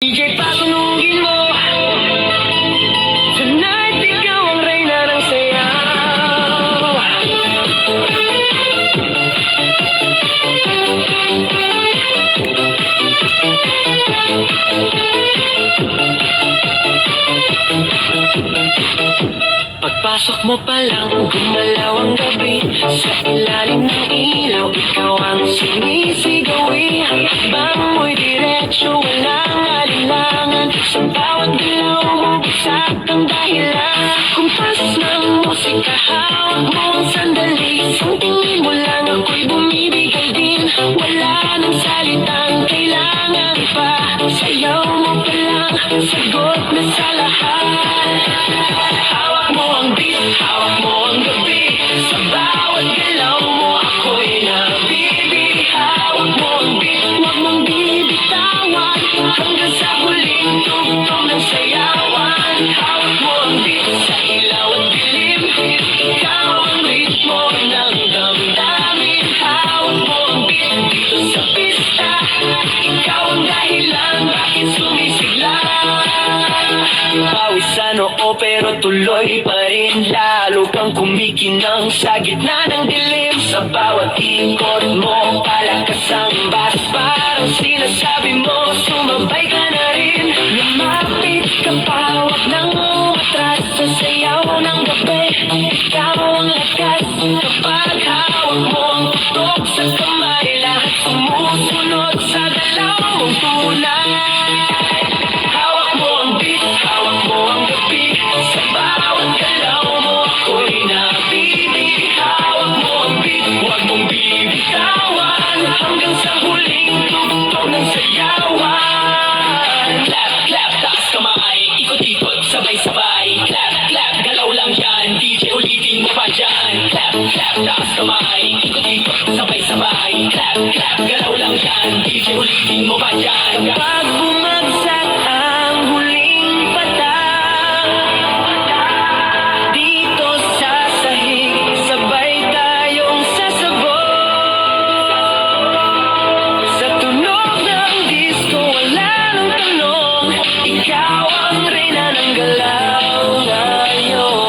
DJ patunugin mo. Tonight, ikaw ang reyna ng sayaw. Pagpasok mo pa lang, gumalaw ang gabi. Sa ilalim ng ilaw, ikaw ang sumisigawi. Bang mo'y diretsyo, walang alinlangan. Sa bawat galaw mo, bisak ang dahilan. Kumpasos ng musika, hawak mo ang sandali. Isang tingin mo lang, ako'y bumibigay din. Wala nang salitang kailangan pa. Sayaw mo pa lang, sagot na sa lahat. Hawak mo ang beat, hawak mo ang gabi. Sa bawat galaw mo, ako'y nabibig. Hawak mo ang beat, huwag mong bibitawan. Hanggang sa huling tugtog ng sayawan. Hawak mo ang beat, sa ilaw at dilim. Ikaw ang ritmo ng damdamin. Hawak mo ang beat, dito sa pista. Ikaw ang dahilan, bakit sumisigla. Pawisan oo pero tuloy pa rin. Lalo kang kumikinang sa gitna ng dilim. Sa bawat ikot mo, palakas ang bas. Parang sinasabi mo, sumabay ka na rin. Lumapit ka pa, wag nang umatras. Sa sayaw ng gabi, ikaw ang lakas. Kapag hawak mo ang tutok sa kamay, lahat sumusunod sa dalaw mong tunay. Hawak mo ang beat, hawak mo ang gabi. Sa bawat galaw mo, ako'y nabibig. Hawak mo ang beat, huwag mong bibitawan. Hanggang sa huling tugtog ng sayawan. Clap, clap, taas kamay, ikot-ikot, sabay-sabay. Clap, clap, galaw lang yan, DJ ulitin mo pa dyan. Clap, clap, taas kamay, ikot-ikot, sabay-sabay. Clap, clap, galaw lang yan, DJ ulitin mo pa dyan. Kapag bumagsak ang huling patang, dito sa sahig, sabay tayong sasabog. Sa tunog ng disco, wala nang tanong. Ikaw ang reyna ng galaw ngayon.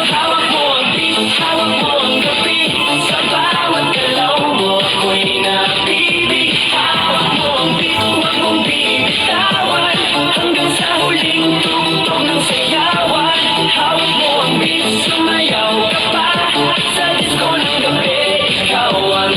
Hawak mo ang beat, hawak mo ang gabi. Sa bawat galaw mo, ako'y nabibig. Hawak mo ang beat, huwag mong bibitawan. Hanggang sa huling tugtog ng sayawan. Hawak mo ang beat, sumayaw ka pa. Sa disco ng gabi, ikaw ang